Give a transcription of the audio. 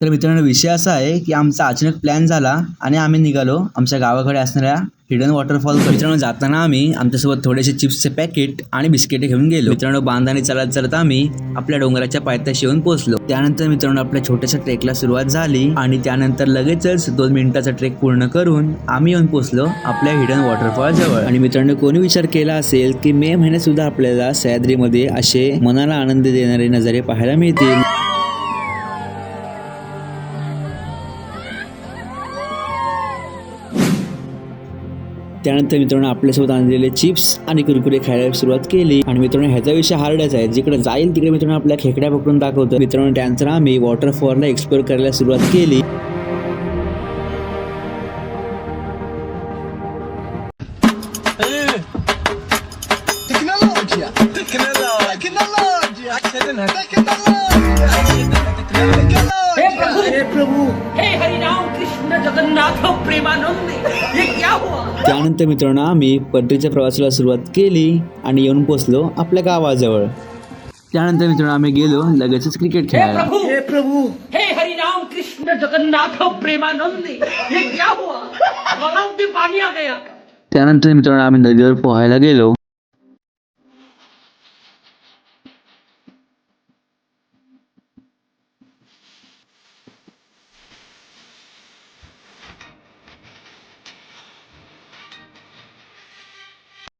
तर मित्रांनो, विषय असा आहे की आमचा अचानक प्लॅन झाला आणि आम्ही निघालो आमच्या गावाकडे असणाऱ्या हिडन वॉटरफॉल. मित्रांनो, जाताना आम्ही आमच्यासोबत थोडेसे चिप्सचे पॅकेट आणि बिस्किटे घेऊन गेलो. मित्रांनो, बांधाने चालत चालत आम्ही आपल्या डोंगराच्या पायथ्याशी येऊन पोहोचलो. त्यानंतर मित्रांनो, आपल्या छोट्याशा ट्रेकला सुरुवात झाली आणि त्यानंतर लगेचच 2 मिनिटाचा ट्रेक पूर्ण करून आम्ही येऊन पोहोचलो आपल्या हिडन वॉटरफॉल जवळ. आणि मित्रांनो, कोणी विचार केला असेल की मे महिन्यात सुद्धा आपल्याला सह्याद्रीमध्ये असे मनाला आनंद देणारे नजारे पाहायला मिळतील. त्यानंतर मित्रांनो, आपल्यासोबत आणलेले चिप्स आणि कुरकुरे खायला सुरुवात केली. आणि मित्रांनो, ह्याचा विषय हार्डच आहे. जिकडे जाईल तिकडे मित्रांनो आपल्या खेकड्या पकडून दाखवतो. मित्रांनो, त्यानंतर आम्ही वॉटरफॉलला एक्सप्लोर करायला सुरुवात केली. त्यानंतर मित्रांनो, आम्ही पटरीच्या प्रवासाला सुरुवात केली आणि येऊन पोहोचलो आपल्या गावाजवळ. त्यानंतर मित्रांनो, आम्ही गेलो लगेचच क्रिकेट खेळायला. हे प्रभु, हे हरिनाम कृष्ण जगन्नाथ प्रेमानंद, ये क्या हुआ? गलाव में पानी आ गया. त्यानंतर मित्रांनो, आम्ही नदीवर पोहायला गेलो.